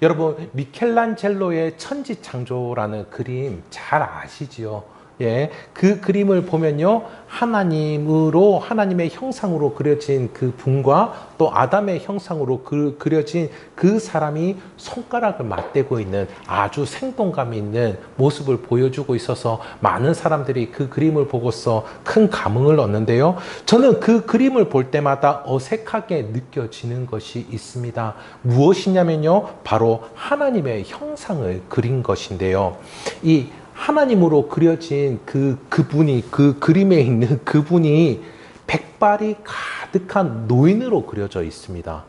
여러분 미켈란젤로의 천지창조라는 그림 잘 아시지요? 예, 그 그림을 보면요, 하나님으로, 하나님의 형상으로 그려진 그 분과 또 아담의 형상으로 그려진 그 사람이 손가락을 맞대고 있는 아주 생동감 있는 모습을 보여주고 있어서 많은 사람들이 그 그림을 보고서 큰 감흥을 얻는데요. 저는 그 그림을 볼 때마다 어색하게 느껴지는 것이 있습니다. 무엇이냐면요, 바로 하나님의 형상을 그린 것인데요. 이 하나님으로 그려진 그분이, 그 그림에 있는 그분이 백발이 가득한 노인으로 그려져 있습니다.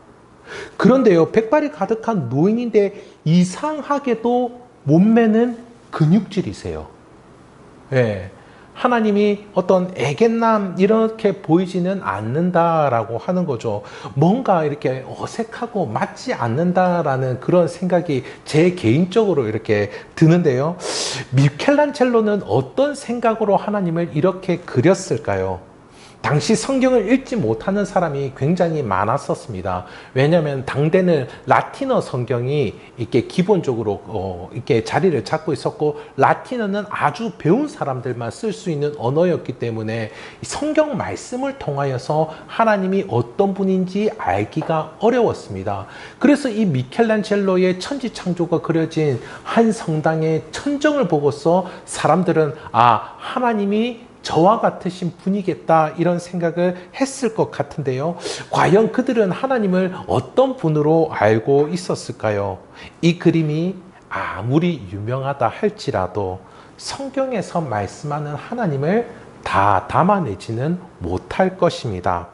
그런데요, 백발이 가득한 노인인데 이상하게도 몸매는 근육질이세요. 예. 하나님이 어떤 애견남 이렇게 보이지는 않는다라고 하는 거죠. 뭔가 이렇게 어색하고 맞지 않는다라는 그런 생각이 제 개인적으로 이렇게 드는데요. 미켈란젤로는 어떤 생각으로 하나님을 이렇게 그렸을까요? 당시 성경을 읽지 못하는 사람이 굉장히 많았었습니다. 왜냐하면 당대는 라틴어 성경이 이렇게 기본적으로 이렇게 자리를 잡고 있었고, 라틴어는 아주 배운 사람들만 쓸 수 있는 언어였기 때문에 성경 말씀을 통하여서 하나님이 어떤 분인지 알기가 어려웠습니다. 그래서 이 미켈란젤로의 천지창조가 그려진 한 성당의 천정을 보고서 사람들은 하나님이 저와 같으신 분이겠다 이런 생각을 했을 것 같은데요. 과연 그들은 하나님을 어떤 분으로 알고 있었을까요? 이 그림이 아무리 유명하다 할지라도 성경에서 말씀하는 하나님을 다 담아내지는 못할 것입니다.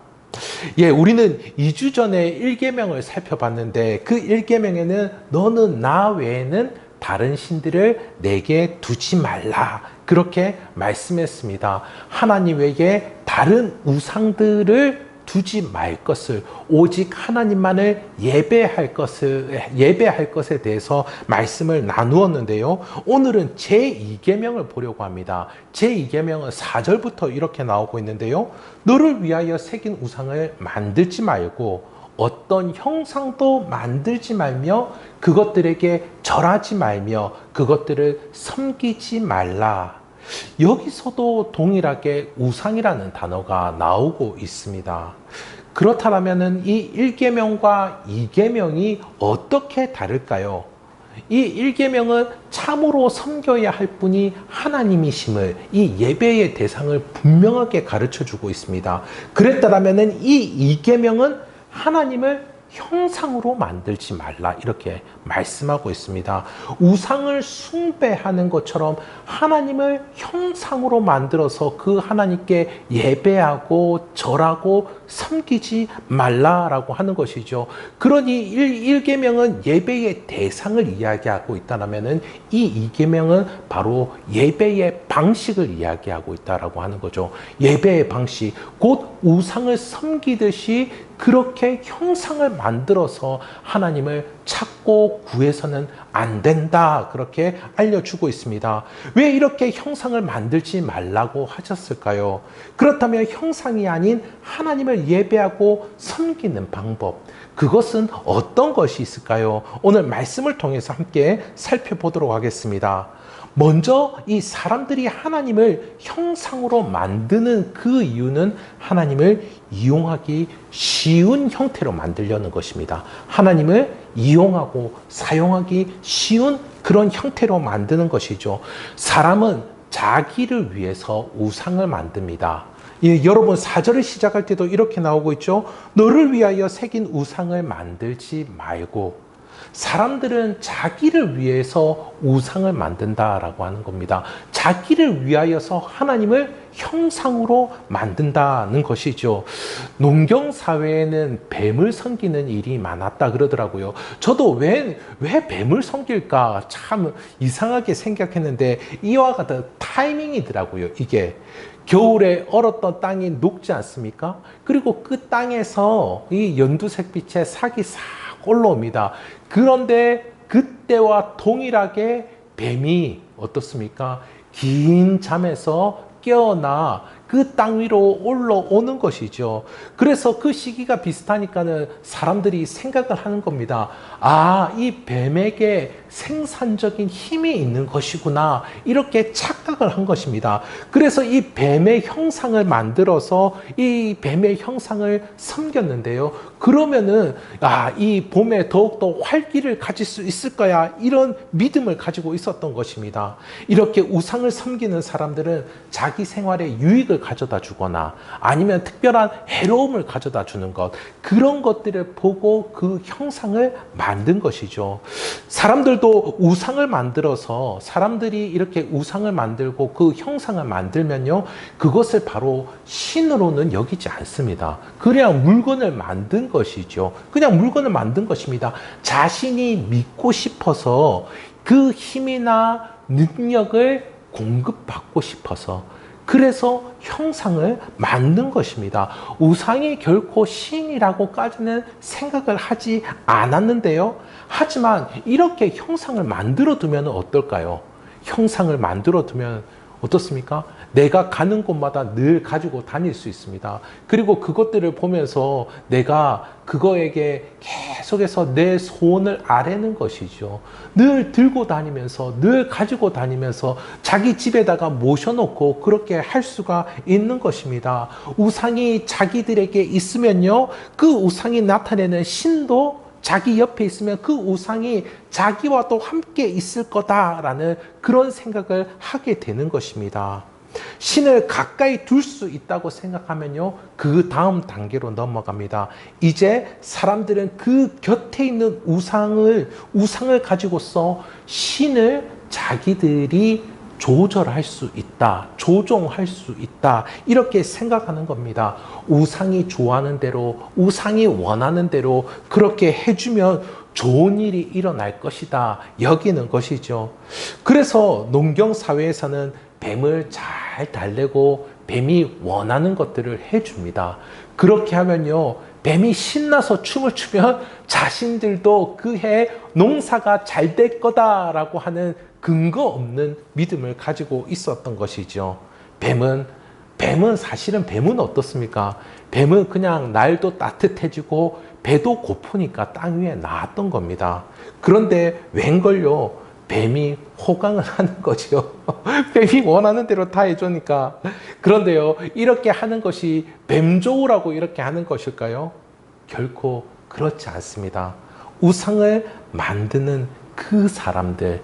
예, 우리는 2주 전에 1계명을 살펴봤는데 그 1계명에는 너는 나 외에는 다른 신들을 내게 두지 말라, 그렇게 말씀했습니다. 하나님 외에 다른 우상들을 두지 말 것을, 오직 하나님만을 예배할 것에 대해서 말씀을 나누었는데요. 오늘은 제2계명을 보려고 합니다. 제2계명은 4절부터 이렇게 나오고 있는데요. 너를 위하여 새긴 우상을 만들지 말고 어떤 형상도 만들지 말며 그것들에게 절하지 말며 그것들을 섬기지 말라. 여기서도 동일하게 우상이라는 단어가 나오고 있습니다. 그렇다면 이 1계명과 2계명이 어떻게 다를까요? 이 1계명은 참으로 섬겨야 할 분이 하나님이심을, 이 예배의 대상을 분명하게 가르쳐주고 있습니다. 그랬다면 이 2계명은 하나님을 형상으로 만들지 말라, 이렇게 말씀하고 있습니다. 우상을 숭배하는 것처럼 하나님을 형상으로 만들어서 그 하나님께 예배하고 절하고 섬기지 말라라고 하는 것이죠. 그러니 1계명은 예배의 대상을 이야기하고 있다면 이 2계명은 바로 예배의 방식을 이야기하고 있다라고 하는 거죠. 예배의 방식, 곧 우상을 섬기듯이 그렇게 형상을 만들어서 하나님을 찾고 구해서는 안 된다, 그렇게 알려주고 있습니다. 왜 이렇게 형상을 만들지 말라고 하셨을까요? 그렇다면 형상이 아닌 하나님을 예배하고 섬기는 방법, 그것은 어떤 것이 있을까요? 오늘 말씀을 통해서 함께 살펴보도록 하겠습니다. 먼저 이 사람들이 하나님을 형상으로 만드는 그 이유는 하나님을 이용하기 쉬운 형태로 만들려는 것입니다. 하나님을 이용하고 사용하기 쉬운 그런 형태로 만드는 것이죠. 사람은 자기를 위해서 우상을 만듭니다. 예, 여러분 4절을 시작할 때도 이렇게 나오고 있죠. 너를 위하여 새긴 우상을 만들지 말고. 사람들은 자기를 위해서 우상을 만든다라고 하는 겁니다. 자기를 위하여서 하나님을 형상으로 만든다는 것이죠. 농경사회에는 뱀을 섬기는 일이 많았다 그러더라고요. 저도 왜 뱀을 섬길까 참 이상하게 생각했는데 이와 같은 타이밍이더라고요. 이게 겨울에 얼었던 땅이 녹지 않습니까? 그리고 그 땅에서 이 연두색빛의 삭이 싹 올라옵니다. 그런데 그때와 동일하게 뱀이 어떻습니까? 긴 잠에서 깨어나 그 땅 위로 올라오는 것이죠. 그래서 그 시기가 비슷하니까는 사람들이 생각을 하는 겁니다. 아, 이 뱀에게 생산적인 힘이 있는 것이구나. 이렇게 착각을 한 것입니다. 그래서 이 뱀의 형상을 만들어서 이 뱀의 형상을 섬겼는데요. 그러면은, 아, 이 봄에 더욱더 활기를 가질 수 있을 거야. 이런 믿음을 가지고 있었던 것입니다. 이렇게 우상을 섬기는 사람들은 자기 생활에 유익을 가져다 주거나 아니면 특별한 해로움을 가져다 주는 것, 그런 것들을 보고 그 형상을 만든 것이죠. 사람들도 우상을 만들어서 사람들이 이렇게 우상을 만들고 그 형상을 만들면요, 그것을 바로 신으로는 여기지 않습니다. 그냥 물건을 만든 것이죠. 그냥 물건을 만든 것입니다. 자신이 믿고 싶어서 그 힘이나 능력을 공급받고 싶어서, 그래서 형상을 만든 것입니다. 우상이 결코 신이라고까지는 생각을 하지 않았는데요. 하지만 이렇게 형상을 만들어 두면 어떨까요? 형상을 만들어 두면 어떻습니까? 내가 가는 곳마다 늘 가지고 다닐 수 있습니다. 그리고 그것들을 보면서 내가 그거에게 계속해서 내 소원을 아뢰는 것이죠. 늘 들고 다니면서, 늘 가지고 다니면서 자기 집에다가 모셔놓고 그렇게 할 수가 있는 것입니다. 우상이 자기들에게 있으면요, 그 우상이 나타내는 신도 자기 옆에 있으면 그 우상이 자기와도 함께 있을 거다라는 그런 생각을 하게 되는 것입니다. 신을 가까이 둘 수 있다고 생각하면요, 그 다음 단계로 넘어갑니다. 이제 사람들은 그 곁에 있는 우상을 가지고서 신을 자기들이 조절할 수 있다, 조종할 수 있다, 이렇게 생각하는 겁니다. 우상이 좋아하는 대로, 우상이 원하는 대로 그렇게 해주면 좋은 일이 일어날 것이다, 여기는 것이죠. 그래서 농경사회에서는 뱀을 잘 달래고 뱀이 원하는 것들을 해줍니다. 그렇게 하면요, 뱀이 신나서 춤을 추면 자신들도 그해 농사가 잘 될 거다라고 하는 근거 없는 믿음을 가지고 있었던 것이죠. 뱀은 사실은 뱀은 어떻습니까? 뱀은 그냥 날도 따뜻해지고 배도 고프니까 땅 위에 나왔던 겁니다. 그런데 웬걸요, 뱀이 호강을 하는 거죠. 뱀이 원하는 대로 다 해주니까. 그런데요, 이렇게 하는 것이 뱀 좋으라고 이렇게 하는 것일까요? 결코 그렇지 않습니다. 우상을 만드는 그 사람들의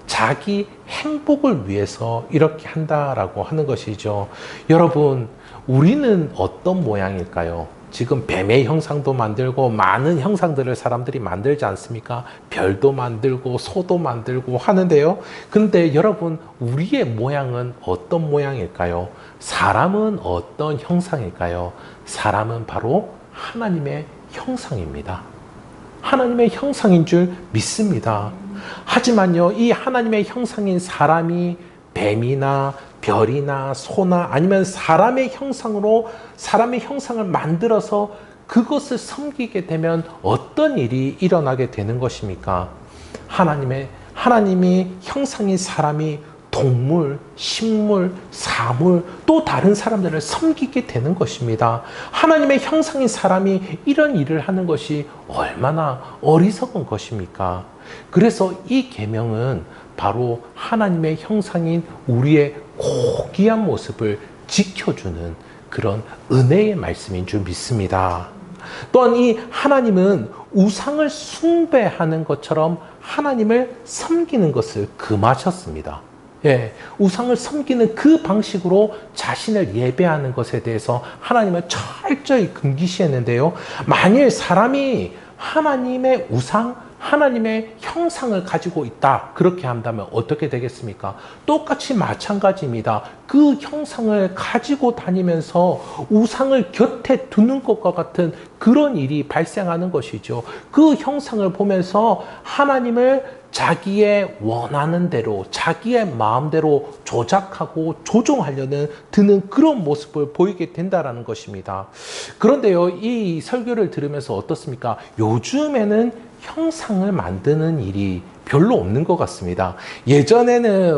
자기 행복을 위해서 이렇게 한다라고 하는 것이죠. 여러분, 우리는 어떤 모양일까요? 지금 뱀의 형상도 만들고 많은 형상들을 사람들이 만들지 않습니까? 별도 만들고 소도 만들고 하는데요. 근데 여러분, 우리의 모양은 어떤 모양일까요? 사람은 어떤 형상일까요? 사람은 바로 하나님의 형상입니다. 하나님의 형상인 줄 믿습니다. 하지만요, 이 하나님의 형상인 사람이 뱀이나 별이나 소나 아니면 사람의 형상으로 사람의 형상을 만들어서 그것을 섬기게 되면 어떤 일이 일어나게 되는 것입니까? 하나님이 형상인 사람이 동물, 식물, 사물, 또 다른 사람들을 섬기게 되는 것입니다. 하나님의 형상인 사람이 이런 일을 하는 것이 얼마나 어리석은 것입니까? 그래서 이 계명은 바로 하나님의 형상인 우리의 고귀한 모습을 지켜주는 그런 은혜의 말씀인 줄 믿습니다. 또한 이 하나님은 우상을 숭배하는 것처럼 하나님을 섬기는 것을 금하셨습니다. 예, 우상을 섬기는 그 방식으로 자신을 예배하는 것에 대해서 하나님은 철저히 금기시했는데요. 만일 사람이 하나님의 우상, 하나님의 형상을 가지고 있다, 그렇게 한다면 어떻게 되겠습니까? 똑같이 마찬가지입니다. 그 형상을 가지고 다니면서 우상을 곁에 두는 것과 같은 그런 일이 발생하는 것이죠. 그 형상을 보면서 하나님을 자기의 원하는 대로, 자기의 마음대로 조작하고 조종하려는 드는 그런 모습을 보이게 된다는 것입니다. 그런데요, 이 설교를 들으면서 어떻습니까? 요즘에는 형상을 만드는 일이 별로 없는 것 같습니다. 예전에는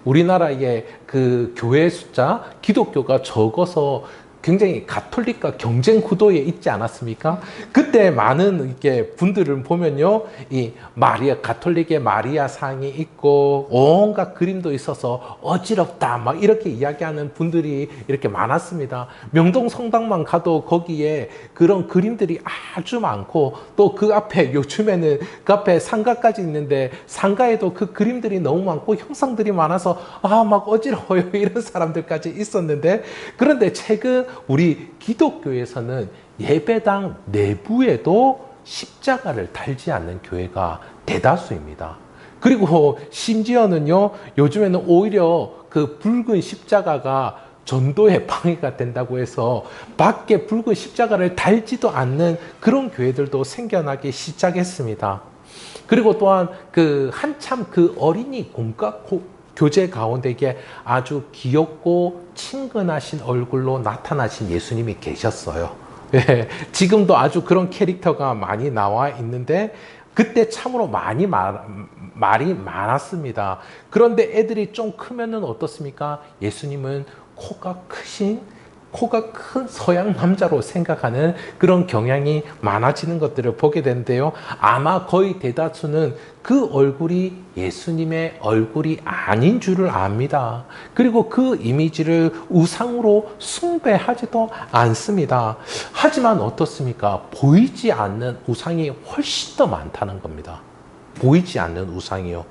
우리나라의 그 교회 숫자, 기독교가 적어서 굉장히 가톨릭과 경쟁 구도에 있지 않았습니까? 그때 많은 이렇게 분들을 보면요, 이 가톨릭의 마리아 상이 있고 온갖 그림도 있어서 어지럽다 막 이렇게 이야기하는 분들이 이렇게 많았습니다. 명동 성당만 가도 거기에 그런 그림들이 아주 많고, 또 그 앞에 요즘에는 그 앞에 상가까지 있는데 상가에도 그 그림들이 너무 많고 형상들이 많아서 막 어지러워요 이런 사람들까지 있었는데, 그런데 최근 우리 기독교에서는 예배당 내부에도 십자가를 달지 않는 교회가 대다수입니다. 그리고 심지어는요, 요즘에는 오히려 그 붉은 십자가가 전도에 방해가 된다고 해서 밖에 붉은 십자가를 달지도 않는 그런 교회들도 생겨나기 시작했습니다. 그리고 또한 한참 어린이 교제 가운데 이게 아주 귀엽고 친근하신 얼굴로 나타나신 예수님이 계셨어요. 예, 지금도 아주 그런 캐릭터가 많이 나와 있는데, 그때 참으로 말이 많았습니다. 그런데 애들이 좀 크면은 어떻습니까? 예수님은 코가 큰 서양 남자로 생각하는 그런 경향이 많아지는 것들을 보게 되는데요. 아마 거의 대다수는 그 얼굴이 예수님의 얼굴이 아닌 줄을 압니다. 그리고 그 이미지를 우상으로 숭배하지도 않습니다. 하지만 어떻습니까? 보이지 않는 우상이 훨씬 더 많다는 겁니다. 보이지 않는 우상이요.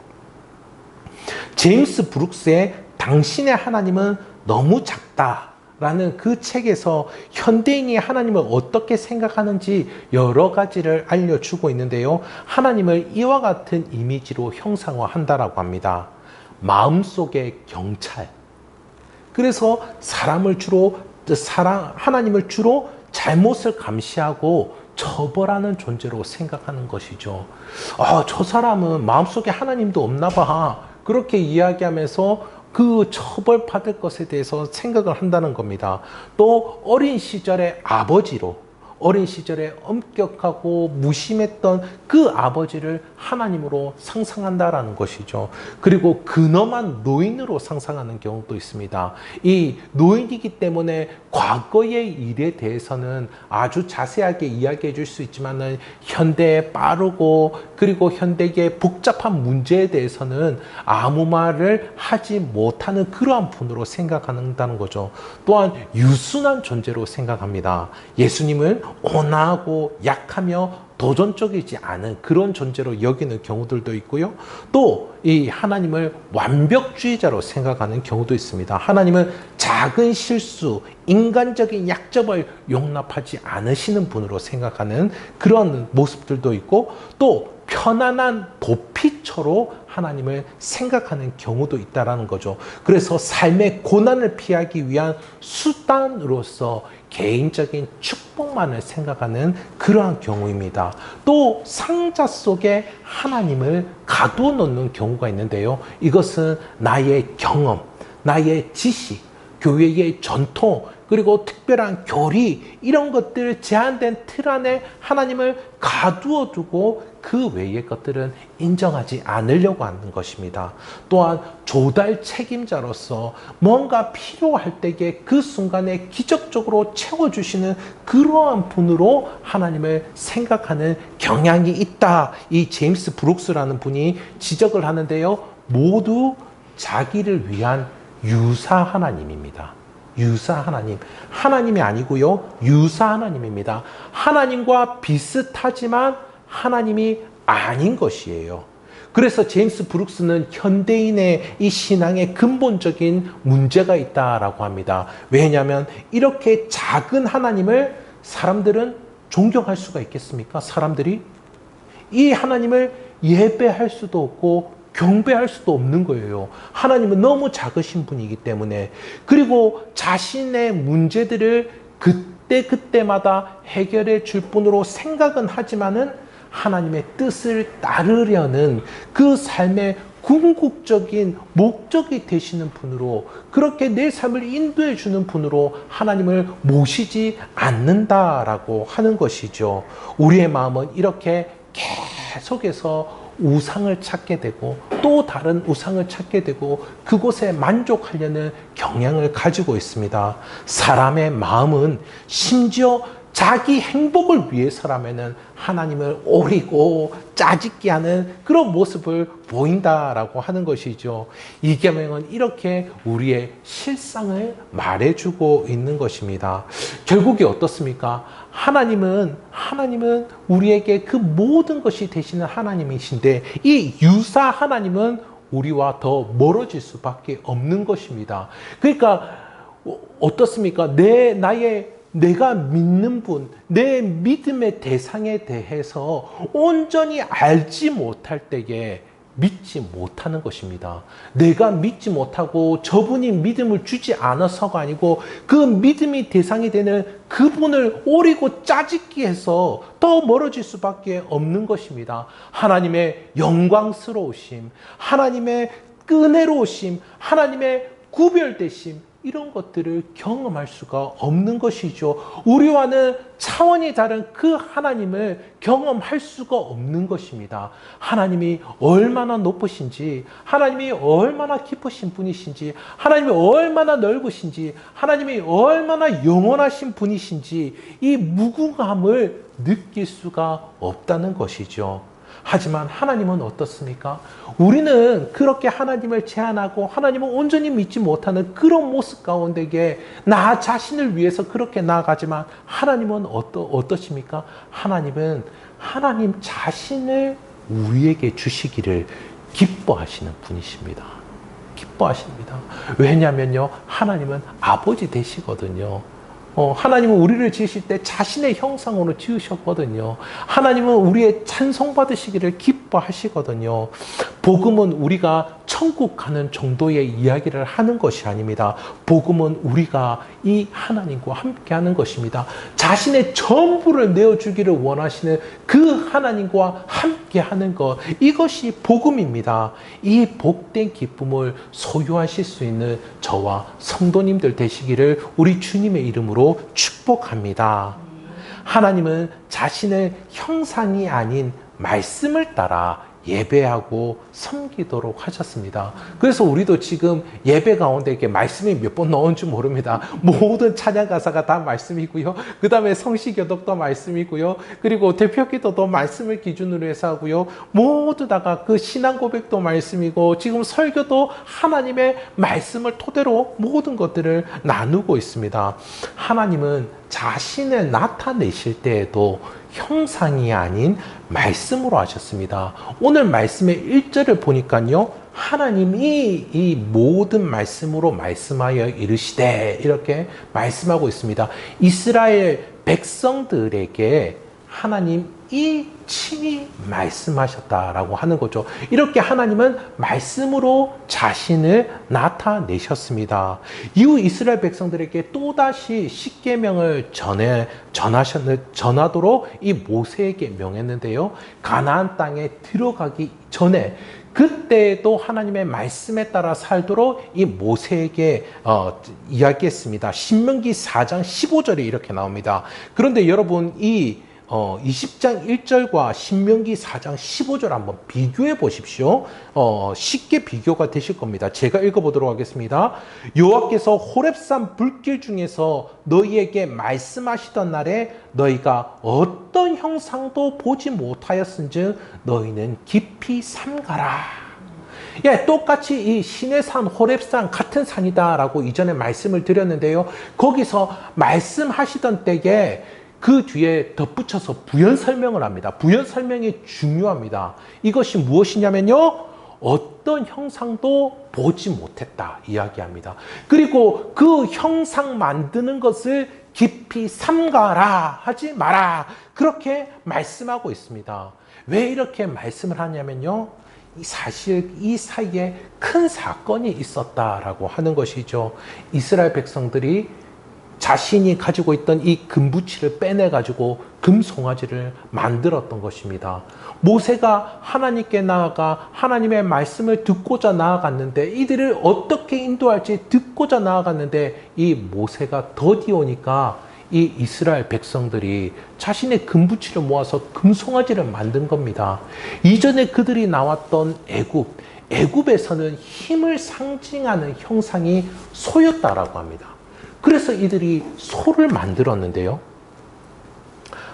제임스 브룩스의 당신의 하나님은 너무 작다 라는 그 책에서 현대인이 하나님을 어떻게 생각하는지 여러 가지를 알려주고 있는데요. 하나님을 이와 같은 이미지로 형상화한다라고 합니다. 마음속의 경찰. 그래서 하나님을 주로 잘못을 감시하고 처벌하는 존재로 생각하는 것이죠. 저 사람은 마음속에 하나님도 없나 봐. 그렇게 이야기하면서 그 처벌받을 것에 대해서 생각을 한다는 겁니다. 또 어린 시절의 어린 시절에 엄격하고 무심했던 그 아버지를 하나님으로 상상한다라는 것이죠. 그리고 근엄한 노인으로 상상하는 경우도 있습니다. 이 노인이기 때문에 과거의 일에 대해서는 아주 자세하게 이야기해 줄 수 있지만은 현대에 빠르고 그리고 현대의 복잡한 문제에 대해서는 아무 말을 하지 못하는 그러한 분으로 생각한다는 거죠. 또한 유순한 존재로 생각합니다. 예수님은 온화하고 약하며 도전적이지 않은 그런 존재로 여기는 경우들도 있고요. 또 이 하나님을 완벽주의자로 생각하는 경우도 있습니다. 하나님은 작은 실수, 인간적인 약점을 용납하지 않으시는 분으로 생각하는 그런 모습들도 있고, 또 편안한 도피처로 하나님을 생각하는 경우도 있다는 거죠. 그래서 삶의 고난을 피하기 위한 수단으로서 개인적인 축복만을 생각하는 그러한 경우입니다. 또 상자 속에 하나님을 가두어 놓는 경우가 있는데요. 이것은 나의 경험, 나의 지식, 교회의 전통, 그리고 특별한 교리, 이런 것들 제한된 틀 안에 하나님을 가두어 두고 그 외의 것들은 인정하지 않으려고 하는 것입니다. 또한 조달 책임자로서 뭔가 필요할 때에 그 순간에 기적적으로 채워주시는 그러한 분으로 하나님을 생각하는 경향이 있다. 이 제임스 브룩스라는 분이 지적을 하는데요. 모두 자기를 위한 유사 하나님입니다. 유사 하나님. 하나님이 아니고요. 유사 하나님입니다. 하나님과 비슷하지만 하나님이 아닌 것이에요. 그래서 제임스 브룩스는 현대인의 이 신앙에 근본적인 문제가 있다라고 합니다. 왜냐하면 이렇게 작은 하나님을 사람들은 존경할 수가 있겠습니까? 사람들이 이 하나님을 예배할 수도 없고 경배할 수도 없는 거예요. 하나님은 너무 작으신 분이기 때문에. 그리고 자신의 문제들을 그때마다 해결해 줄 분으로 생각은 하지만은 하나님의 뜻을 따르려는 그 삶의 궁극적인 목적이 되시는 분으로, 그렇게 내 삶을 인도해 주는 분으로 하나님을 모시지 않는다라고 하는 것이죠. 우리의 마음은 이렇게 계속해서 우상을 찾게 되고 또 다른 우상을 찾게 되고 그곳에 만족하려는 경향을 가지고 있습니다. 사람의 마음은 심지어 자기 행복을 위해서라면은 하나님을 오리고 짜집게 하는 그런 모습을 보인다라고 하는 것이죠. 이 계명은 이렇게 우리의 실상을 말해주고 있는 것입니다. 결국에 어떻습니까? 하나님은 우리에게 그 모든 것이 되시는 하나님이신데 이 유사 하나님은 우리와 더 멀어질 수밖에 없는 것입니다. 그러니까 어떻습니까? 내가 믿는 분, 내 믿음의 대상에 대해서 온전히 알지 못할 때에 믿지 못하는 것입니다. 내가 믿지 못하고 저분이 믿음을 주지 않아서가 아니고 그 믿음이 대상이 되는 그분을 오리고 짜집기 해서 더 멀어질 수밖에 없는 것입니다. 하나님의 영광스러우심, 하나님의 은혜로우심, 하나님의 구별되심, 이런 것들을 경험할 수가 없는 것이죠. 우리와는 차원이 다른 그 하나님을 경험할 수가 없는 것입니다. 하나님이 얼마나 높으신지, 하나님이 얼마나 깊으신 분이신지, 하나님이 얼마나 넓으신지, 하나님이 얼마나 영원하신 분이신지 이 무궁함을 느낄 수가 없다는 것이죠. 하지만 하나님은 어떻습니까? 우리는 그렇게 하나님을 제한하고 하나님을 온전히 믿지 못하는 그런 모습 가운데에 나 자신을 위해서 그렇게 나아가지만 하나님은 어떠십니까? 하나님은 하나님 자신을 우리에게 주시기를 기뻐하시는 분이십니다. 기뻐하십니다. 왜냐하면요, 하나님은 아버지 되시거든요. 하나님은 우리를 지으실 때 자신의 형상으로 지으셨거든요. 하나님은 우리의 찬송받으시기를 기뻐하시거든요. 복음은 우리가 천국 가는 정도의 이야기를 하는 것이 아닙니다. 복음은 우리가 이 하나님과 함께 하는 것입니다. 자신의 전부를 내어주기를 원하시는 그 하나님과 함께 하는 것, 이것이 복음입니다. 이 복된 기쁨을 소유하실 수 있는 저와 성도님들 되시기를 우리 주님의 이름으로 축복합니다. 하나님은 자신의 형상이 아닌 말씀을 따라 예배하고 섬기도록 하셨습니다. 그래서 우리도 지금 예배 가운데 이렇게 말씀이 몇 번 나온 줄 모릅니다. 모든 찬양 가사가 다 말씀이고요. 그 다음에 성시교독도 말씀이고요. 그리고 대표기도도 말씀을 기준으로 해서 하고요. 모두 다가 그 신앙 고백도 말씀이고 지금 설교도 하나님의 말씀을 토대로 모든 것들을 나누고 있습니다. 하나님은 자신을 나타내실 때에도 형상이 아닌 말씀으로 하셨습니다. 오늘 말씀의 1절을 보니까요, 하나님이 이 모든 말씀으로 말씀하여 이르시되 이렇게 말씀하고 있습니다. 이스라엘 백성들에게 하나님이 친히 말씀하셨다라고 하는 거죠. 이렇게 하나님은 말씀으로 자신을 나타내셨습니다. 이후 이스라엘 백성들에게 또다시 십계명을 전하도록 이 모세에게 명했는데요. 가나안 땅에 들어가기 전에 그때도 하나님의 말씀에 따라 살도록 이 모세에게 이야기했습니다. 신명기 4장 15절에 이렇게 나옵니다. 그런데 여러분 이 20장 1절과 신명기 4장 15절 한번 비교해 보십시오. 쉽게 비교가 되실 겁니다. 제가 읽어보도록 하겠습니다. 여호와께서 호렙산 불길 중에서 너희에게 말씀하시던 날에 너희가 어떤 형상도 보지 못하였은즉 너희는 깊이 삼가라. 예, 똑같이 이 신의 산, 호렙산 같은 산이다라고 이전에 말씀을 드렸는데요. 거기서 말씀하시던 때에 그 뒤에 덧붙여서 부연 설명을 합니다. 부연 설명이 중요합니다. 이것이 무엇이냐면요, 어떤 형상도 보지 못했다 이야기합니다. 그리고 그 형상 만드는 것을 깊이 삼가라, 하지 마라, 그렇게 말씀하고 있습니다. 왜 이렇게 말씀을 하냐면요, 사실 이 사이에 큰 사건이 있었다라고 하는 것이죠. 이스라엘 백성들이 자신이 가지고 있던 이 금부치를 빼내가지고 금송아지를 만들었던 것입니다. 모세가 하나님께 나아가 하나님의 말씀을 듣고자 나아갔는데, 이들을 어떻게 인도할지 듣고자 나아갔는데, 이 모세가 더디 오니까 이 이스라엘 백성들이 자신의 금부치를 모아서 금송아지를 만든 겁니다. 이전에 그들이 나왔던 애굽에서는 힘을 상징하는 형상이 소였다라고 합니다. 그래서 이들이 소를 만들었는데요.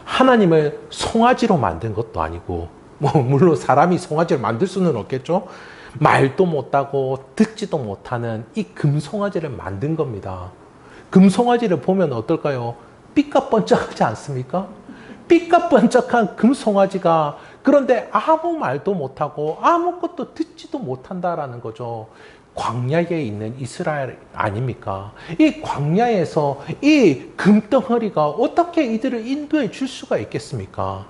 하나님을 송아지로 만든 것도 아니고, 물론 사람이 송아지를 만들 수는 없겠죠. 말도 못하고 듣지도 못하는 이 금송아지를 만든 겁니다. 금송아지를 보면 어떨까요? 삐까뻔쩍하지 않습니까? 삐까뻔쩍한 금송아지가, 그런데 아무 말도 못하고 아무것도 듣지도 못한다라는 거죠. 광야에 있는 이스라엘 아닙니까? 이 광야에서 이 금덩어리가 어떻게 이들을 인도해 줄 수가 있겠습니까?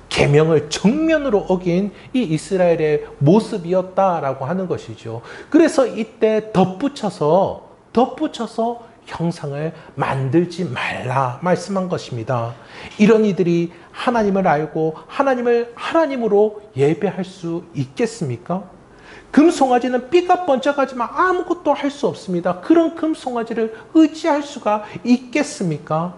계명을 정면으로 어긴 이 이스라엘의 모습이었다라고 하는 것이죠. 그래서 이때 덧붙여서 형상을 만들지 말라 말씀한 것입니다. 이런 이들이 하나님을 알고 하나님을 하나님으로 예배할 수 있겠습니까? 금송아지는 삐가 번쩍하지만 아무것도 할 수 없습니다. 그런 금송아지를 의지할 수가 있겠습니까?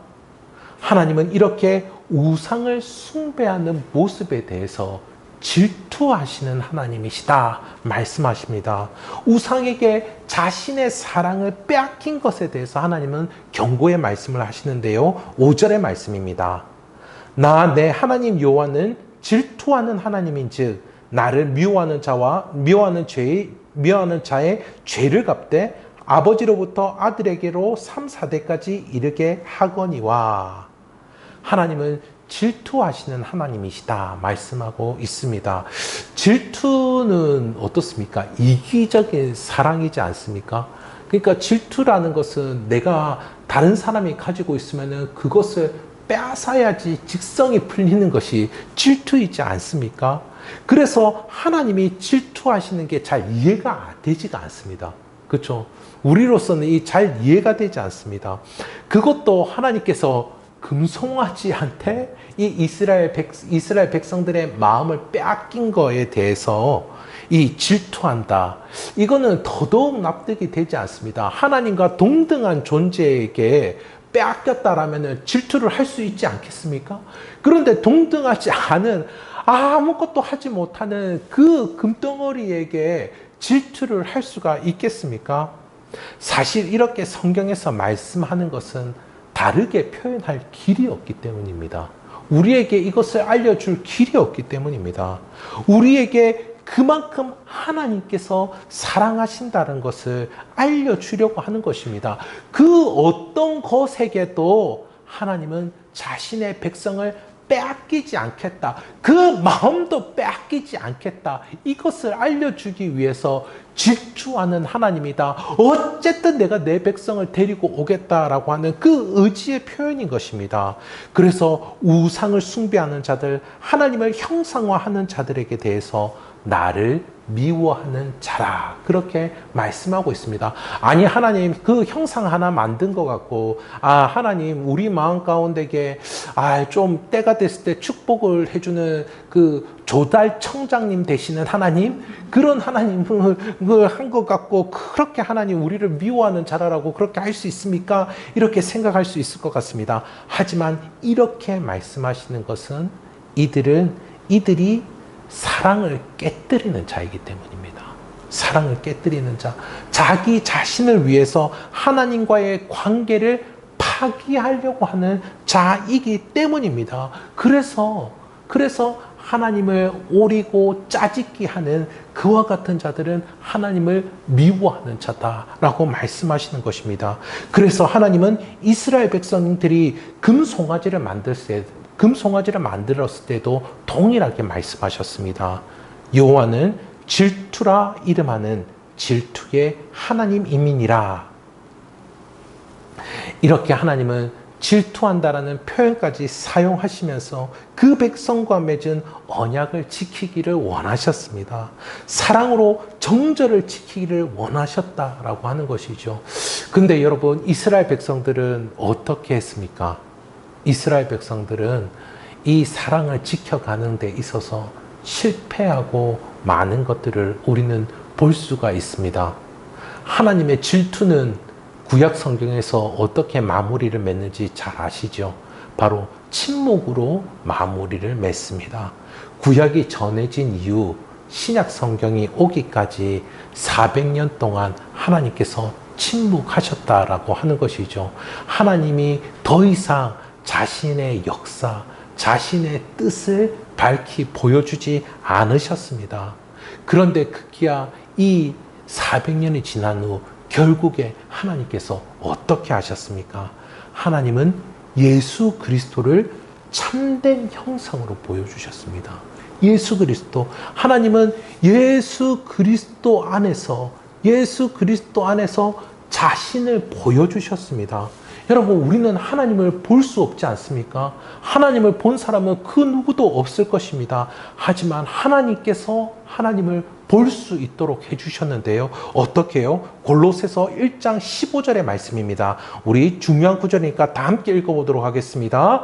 하나님은 이렇게 우상을 숭배하는 모습에 대해서 질투하시는 하나님이시다 말씀하십니다. 우상에게 자신의 사랑을 빼앗긴 것에 대해서 하나님은 경고의 말씀을 하시는데요. 5절의 말씀입니다. 나 내 하나님 여호와는 질투하는 하나님인즉 나를 미워하는 자의 죄를 갚되 아버지로부터 아들에게로 3, 4대까지 이르게 하거니와. 하나님은 질투하시는 하나님이시다 말씀하고 있습니다. 질투는 어떻습니까? 이기적인 사랑이지 않습니까? 그러니까 질투라는 것은 내가 다른 사람이 가지고 있으면 그것을 빼앗아야지 직성이 풀리는 것이 질투이지 않습니까? 그래서 하나님이 질투하시는 게 잘 이해가 되지가 않습니다. 그렇죠? 우리로서는 이 잘 이해가 되지 않습니다. 그것도 하나님께서 금송아지한테 이 이스라엘 백성들의 마음을 빼앗긴 거에 대해서 이 질투한다. 이거는 더더욱 납득이 되지 않습니다. 하나님과 동등한 존재에게 빼앗겼다라면 질투를 할 수 있지 않겠습니까? 그런데 동등하지 않은 아무것도 하지 못하는 그 금덩어리에게 질투를 할 수가 있겠습니까? 사실 이렇게 성경에서 말씀하는 것은 다르게 표현할 길이 없기 때문입니다. 우리에게 이것을 알려줄 길이 없기 때문입니다. 우리에게 그만큼 하나님께서 사랑하신다는 것을 알려주려고 하는 것입니다. 그 어떤 것에게도 하나님은 자신의 백성을 빼앗기지 않겠다. 그 마음도 빼앗기지 않겠다. 이것을 알려주기 위해서 질주하는 하나님이다. 어쨌든 내가 내 백성을 데리고 오겠다라고 하는 그 의지의 표현인 것입니다. 그래서 우상을 숭배하는 자들, 하나님을 형상화하는 자들에게 대해서 나를 미워하는 자라 그렇게 말씀하고 있습니다. 아니 하나님 그 형상 하나 만든 것 같고 하나님 우리 마음 가운데게 좀 때가 됐을 때 축복을 해주는 그 조달 청장님 되시는 하나님 그런 하나님을 한 것 같고 그렇게 하나님 우리를 미워하는 자라라고 그렇게 할 수 있습니까? 이렇게 생각할 수 있을 것 같습니다. 하지만 이렇게 말씀하시는 것은 이들이 사랑을 깨뜨리는 자이기 때문입니다. 사랑을 깨뜨리는 자, 자기 자신을 위해서 하나님과의 관계를 파기하려고 하는 자이기 때문입니다. 그래서 하나님을 오리고 짜집기 하는 그와 같은 자들은 하나님을 미워하는 자다라고 말씀하시는 것입니다. 그래서 하나님은 이스라엘 백성들이 금송아지를 만들었을 때도 동일하게 말씀하셨습니다. 여호와는 질투라 이름하는 질투의 하나님이니라. 이렇게 하나님은 질투한다라는 표현까지 사용하시면서 그 백성과 맺은 언약을 지키기를 원하셨습니다. 사랑으로 정절을 지키기를 원하셨다라고 하는 것이죠. 근데 여러분 이스라엘 백성들은 어떻게 했습니까? 이스라엘 백성들은 이 사랑을 지켜가는 데 있어서 실패하고 많은 것들을 우리는 볼 수가 있습니다. 하나님의 질투는 구약 성경에서 어떻게 마무리를 맺는지 잘 아시죠? 바로 침묵으로 마무리를 맺습니다. 구약이 전해진 이후 신약 성경이 오기까지 400년 동안 하나님께서 침묵하셨다라고 하는 것이죠. 하나님이 더 이상 자신의 역사, 자신의 뜻을 밝히 보여주지 않으셨습니다. 그런데 급기야 이 400년이 지난 후 결국에 하나님께서 어떻게 하셨습니까? 하나님은 예수 그리스도를 참된 형상으로 보여주셨습니다. 예수 그리스도, 하나님은 예수 그리스도 안에서 자신을 보여주셨습니다. 여러분, 우리는 하나님을 볼 수 없지 않습니까? 하나님을 본 사람은 그 누구도 없을 것입니다. 하지만 하나님께서 하나님을 볼 수 있도록 해주셨는데요. 어떻게 해요? 골로새서 1장 15절의 말씀입니다. 우리 중요한 구절이니까 다 함께 읽어보도록 하겠습니다.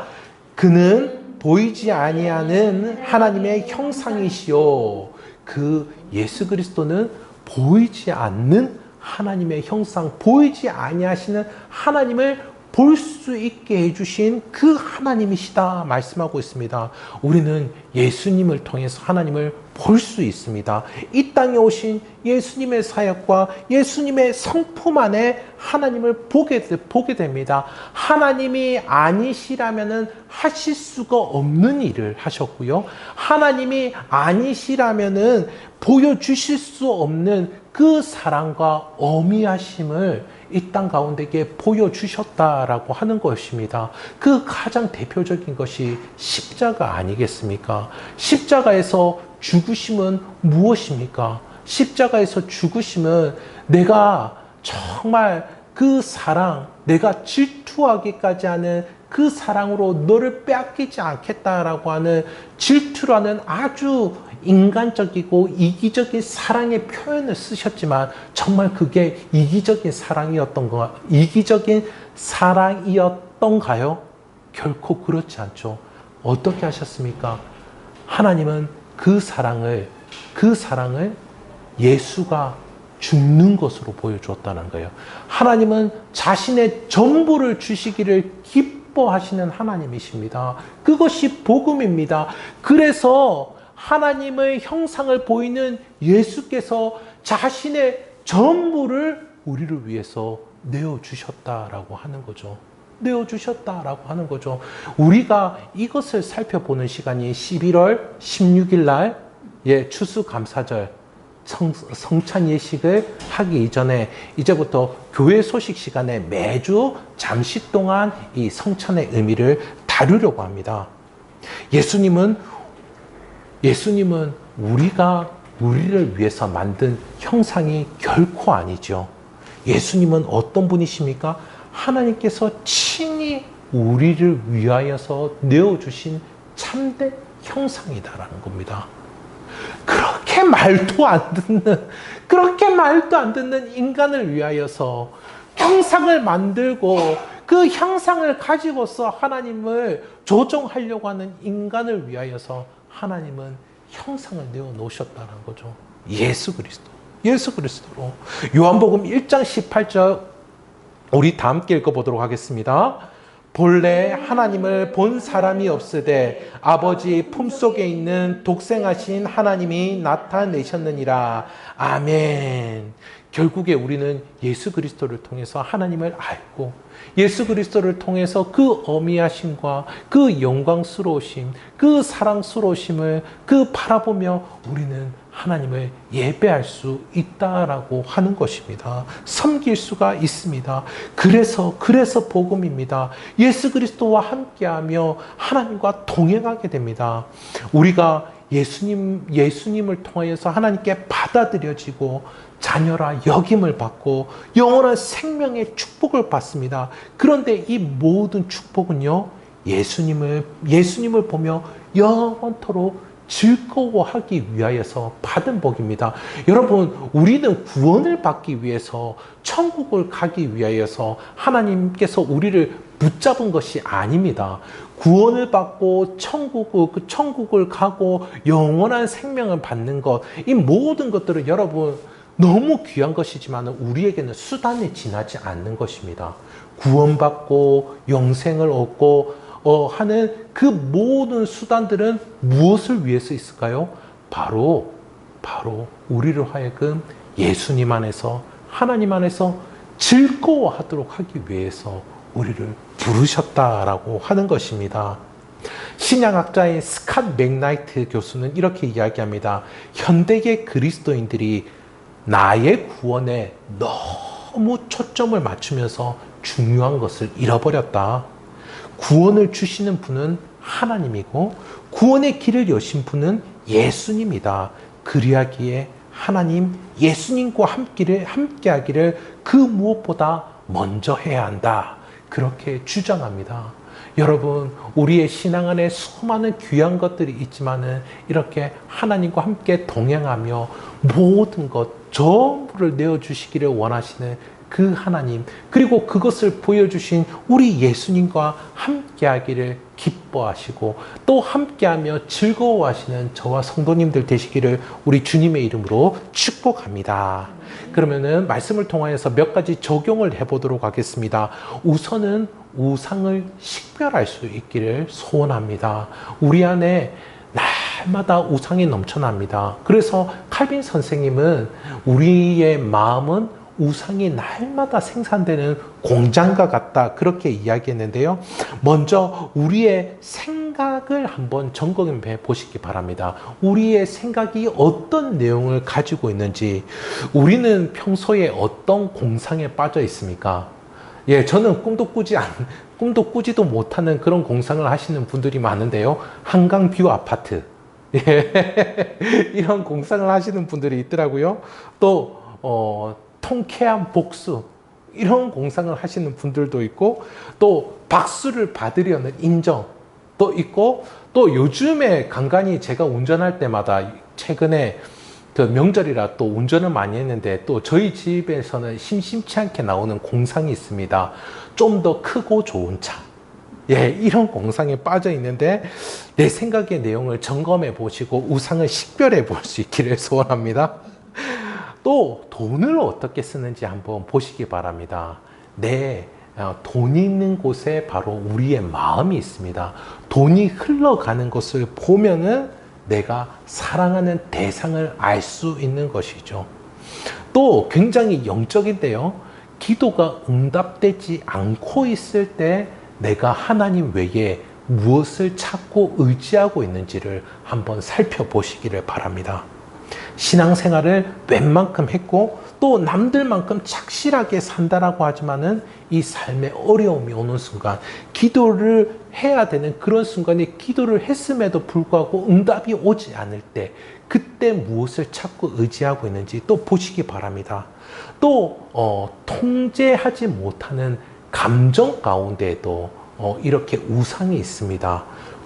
그는 보이지 아니하는 하나님의 형상이시요. 그 예수 그리스도는 보이지 않는 하나님의 형상, 보이지 아니하시는 하나님을 볼 수 있게 해주신 그 하나님이시다 말씀하고 있습니다. 우리는 예수님을 통해서 하나님을 볼 수 있습니다. 이 땅에 오신 예수님의 사역과 예수님의 성품 안에 하나님을 보게 됩니다. 하나님이 아니시라면 하실 수가 없는 일을 하셨고요. 하나님이 아니시라면 보여주실 수 없는 그 사랑과 어미하심을 이 땅 가운데게 보여주셨다라고 하는 것입니다. 그 가장 대표적인 것이 십자가 아니겠습니까? 십자가에서 죽으심은 무엇입니까? 십자가에서 죽으심은 내가 정말 그 사랑, 내가 질투하기까지 하는 그 사랑으로 너를 빼앗기지 않겠다라고 하는 질투라는 아주 인간적이고 이기적인 사랑의 표현을 쓰셨지만 정말 그게 이기적인 사랑이었던가요? 결코 그렇지 않죠. 어떻게 하셨습니까? 하나님은 그 사랑을 예수가 죽는 것으로 보여주었다는 거예요. 하나님은 자신의 전부를 주시기를 기뻐하시는 하나님이십니다. 그것이 복음입니다. 그래서 하나님의 형상을 보이는 예수께서 자신의 전부를 우리를 위해서 내어주셨다라고 하는 거죠. 내어주셨다라고 하는 거죠. 우리가 이것을 살펴보는 시간이 11월 16일 날 추수감사절 성찬 예식을 하기 이전에 이제부터 교회 소식 시간에 매주 잠시 동안 이 성찬의 의미를 다루려고 합니다. 예수님은 우리를 위해서 만든 형상이 결코 아니죠. 예수님은 어떤 분이십니까? 하나님께서 친히 우리를 위하여서 내어주신 참된 형상이다라는 겁니다. 그렇게 말도 안 듣는 인간을 위하여서 형상을 만들고 그 형상을 가지고서 하나님을 조종하려고 하는 인간을 위하여서 하나님은 형상을 내어놓으셨다는 거죠. 예수 그리스도로. 요한복음 1장 18절 우리 다 함께 읽어보도록 하겠습니다. 본래 하나님을 본 사람이 없으되 아버지 품속에 있는 독생하신 하나님이 나타내셨느니라. 아멘. 결국에 우리는 예수 그리스도를 통해서 하나님을 알고 예수 그리스도를 통해서 그 어미하심과 그 영광스러우심, 그 사랑스러우심을 바라보며 우리는 하나님을 예배할 수 있다라고 하는 것입니다. 섬길 수가 있습니다. 그래서 복음입니다. 예수 그리스도와 함께하며 하나님과 동행하게 됩니다. 우리가 예수님을 통하여서 하나님께 받아들여지고 자녀라 여김을 받고 영원한 생명의 축복을 받습니다. 그런데 이 모든 축복은요, 예수님을 보며 영원토록 즐거워하기 위하여서 받은 복입니다. 여러분, 우리는 구원을 받기 위해서 천국을 가기 위하여서 하나님께서 우리를 붙잡은 것이 아닙니다. 구원을 받고 천국을 가고 영원한 생명을 받는 것, 이 모든 것들은 여러분 너무 귀한 것이지만 우리에게는 수단에 지나지 않는 것입니다. 구원받고 영생을 얻고 하는 그 모든 수단들은 무엇을 위해서 있을까요? 바로 우리를 하여금 예수님 안에서, 하나님 안에서 즐거워하도록 하기 위해서 우리를 부르셨다라고 하는 것입니다. 신약학자인 스캇 맥나이트 교수는 이렇게 이야기합니다. 현대의 그리스도인들이 나의 구원에 너무 초점을 맞추면서 중요한 것을 잃어버렸다. 구원을 주시는 분은 하나님이고 구원의 길을 여신 분은 예수님이다. 그리하기에 하나님, 예수님과 함께하기를 그 무엇보다 먼저 해야 한다. 그렇게 주장합니다. 여러분, 우리의 신앙 안에 수많은 귀한 것들이 있지만은 이렇게 하나님과 함께 동행하며 모든 것 전부를 내어주시기를 원하시는 그 하나님, 그리고 그것을 보여주신 우리 예수님과 함께하기를 기뻐하시고 또 함께하며 즐거워하시는 저와 성도님들 되시기를 우리 주님의 이름으로 축복합니다. 그러면은 말씀을 통하여서 몇 가지 적용을 해보도록 하겠습니다. 우선은 우상을 식별할 수 있기를 소원합니다. 우리 안에 날마다 우상이 넘쳐납니다. 그래서 칼빈 선생님은 우리의 마음은 우상이 날마다 생산되는 공장과 같다, 그렇게 이야기했는데요. 먼저 우리의 생각을 한번 점검해 보시기 바랍니다. 우리의 생각이 어떤 내용을 가지고 있는지, 우리는 평소에 어떤 공상에 빠져 있습니까? 예, 저는 꿈도 꾸지도 못하는 그런 공상을 하시는 분들이 많은데요. 한강 뷰 아파트. 예, 이런 공상을 하시는 분들이 있더라고요. 또, 통쾌한 복수, 이런 공상을 하시는 분들도 있고, 또 박수를 받으려는 인정도 있고, 또 요즘에 간간히 제가 운전할 때마다, 최근에 그 명절이라 또 운전을 많이 했는데 또 저희 집에서는 심심치 않게 나오는 공상이 있습니다. 좀 더 크고 좋은 차. 예, 이런 공상에 빠져 있는데 내 생각의 내용을 점검해 보시고 우상을 식별해 볼 수 있기를 소원합니다. 또 돈을 어떻게 쓰는지 한번 보시기 바랍니다. 돈이 있는 곳에 바로 우리의 마음이 있습니다. 돈이 흘러가는 것을 보면은 내가 사랑하는 대상을 알 수 있는 것이죠. 또 굉장히 영적인데요. 기도가 응답되지 않고 있을 때 내가 하나님 외에 무엇을 찾고 의지하고 있는지를 한번 살펴보시기를 바랍니다. 신앙생활을 웬만큼 했고 또 남들만큼 착실하게 산다라고 하지만은 이 삶에 어려움이 오는 순간, 기도를 해야 되는 그런 순간에 기도를 했음에도 불구하고 응답이 오지 않을 때, 그때 무엇을 찾고 의지하고 있는지 또 보시기 바랍니다. 또 통제하지 못하는 감정 가운데에도 이렇게 우상이 있습니다.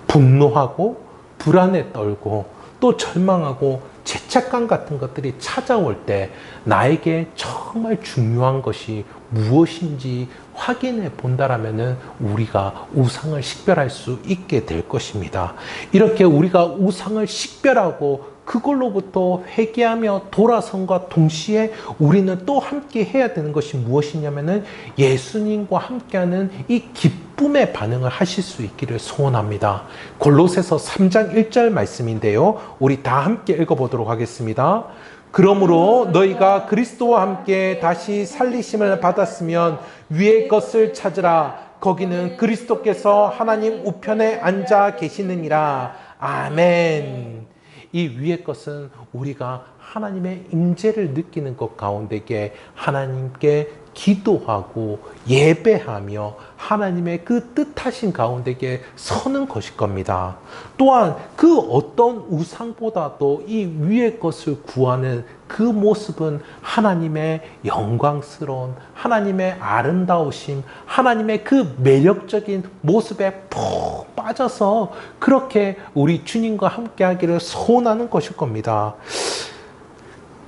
분노하고 불안에 떨고 또 절망하고 죄책감 같은 것들이 찾아올 때 나에게 정말 중요한 것이 무엇인지 확인해 본다라면은 우리가 우상을 식별할 수 있게 될 것입니다. 이렇게 우리가 우상을 식별하고 그걸로부터 회개하며 돌아선과 동시에 우리는 또 함께 해야 되는 것이 무엇이냐면은 예수님과 함께하는 이 기쁨의 반응을 하실 수 있기를 소원합니다. 골로새서 3장 1절 말씀인데요. 우리 다 함께 읽어보도록 하겠습니다. 그러므로 너희가 그리스도와 함께 다시 살리심을 받았으면 위의 것을 찾으라. 거기는 그리스도께서 하나님 우편에 앉아 계시느니라. 아멘. 이 위의 것은 우리가 하나님의 임재를 느끼는 것 가운데에 하나님께 기도하고 예배하며 하나님의 그 뜻하신 가운데에 서는 것일 겁니다. 또한 그 어떤 우상보다도 이 위의 것을 구하는 그 모습은 하나님의 영광스러운, 하나님의 아름다우심, 하나님의 그 매력적인 모습에 푹 빠져서 그렇게 우리 주님과 함께 하기를 소원하는 것일 겁니다.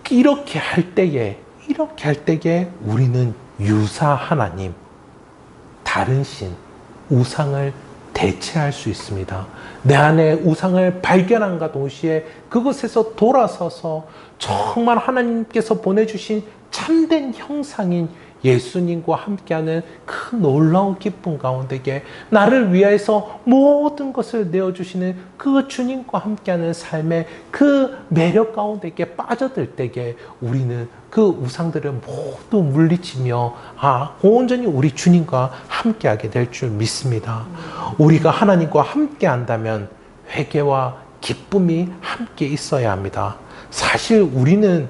이렇게 할 때에 우리는 유사 하나님, 다른 신, 우상을 대체할 수 있습니다. 내 안에 우상을 발견함과 동시에 그곳에서 돌아서서 정말 하나님께서 보내주신 참된 형상인 예수님과 함께하는 그 놀라운 기쁨 가운데에 나를 위해서 모든 것을 내어주시는 그 주님과 함께하는 삶의 그 매력 가운데에 빠져들 때에 우리는 그 우상들을 모두 물리치며 온전히 우리 주님과 함께하게 될 줄 믿습니다. 우리가 하나님과 함께한다면 회개와 기쁨이 함께 있어야 합니다. 사실 우리는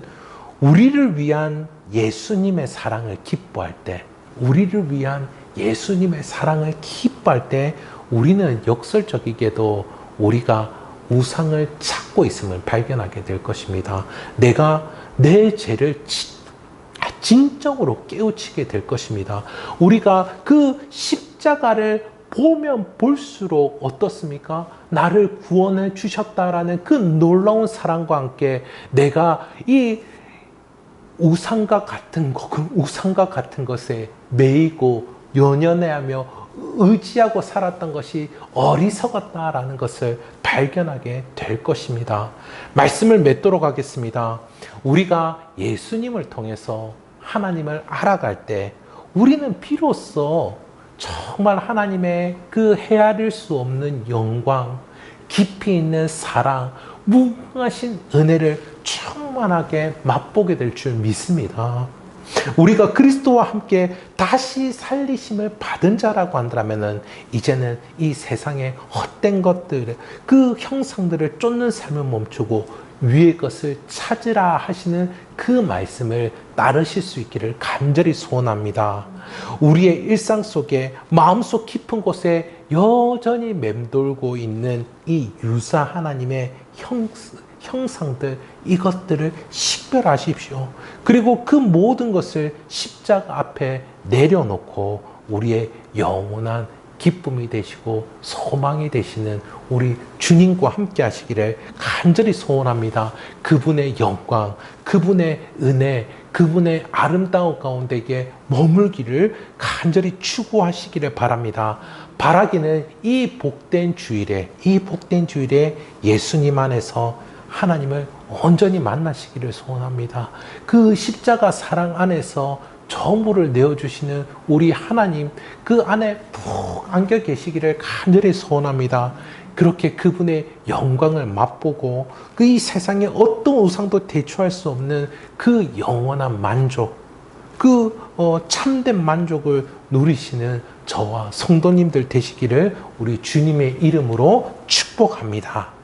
우리를 위한 예수님의 사랑을 기뻐할 때, 우리를 위한 예수님의 사랑을 기뻐할 때 우리는 역설적이게도 우리가 우상을 찾고 있음을 발견하게 될 것입니다. 내가 내 죄를 진정으로 깨우치게 될 것입니다. 우리가 그 십자가를 보면 볼수록 어떻습니까? 나를 구원해 주셨다라는 그 놀라운 사랑과 함께 내가 이 우상과 같은 것에 매이고 연연해하며 의지하고 살았던 것이 어리석었다라는 것을 발견하게 될 것입니다. 말씀을 맺도록 하겠습니다. 우리가 예수님을 통해서 하나님을 알아갈 때 우리는 비로소 정말 하나님의 그 헤아릴 수 없는 영광, 깊이 있는 사랑, 무궁하신 은혜를 충만하게 맛보게 될 줄 믿습니다. 우리가 그리스도와 함께 다시 살리심을 받은 자라고 한다면 이제는 이 세상의 헛된 것들, 그 형상들을 쫓는 삶을 멈추고 위의 것을 찾으라 하시는 그 말씀을 따르실 수 있기를 간절히 소원합니다. 우리의 일상 속에 마음속 깊은 곳에 여전히 맴돌고 있는 이 유사 하나님의 형상들, 이것들을 식별하십시오. 그리고 그 모든 것을 십자가 앞에 내려놓고 우리의 영원한 기쁨이 되시고 소망이 되시는 우리 주님과 함께 하시기를 간절히 소원합니다. 그분의 영광, 그분의 은혜, 그분의 아름다운 가운데에 머물기를 간절히 추구하시기를 바랍니다. 바라기는 이 복된 주일에 예수님 안에서 하나님을 온전히 만나시기를 소원합니다. 그 십자가 사랑 안에서 전부를 내어주시는 우리 하나님, 그 안에 푹 안겨 계시기를 간절히 소원합니다. 그렇게 그분의 영광을 맛보고 그 이 세상에 어떤 우상도 대처할 수 없는 그 영원한 만족, 그 참된 만족을 누리시는 저와 성도님들 되시기를 우리 주님의 이름으로 축복합니다.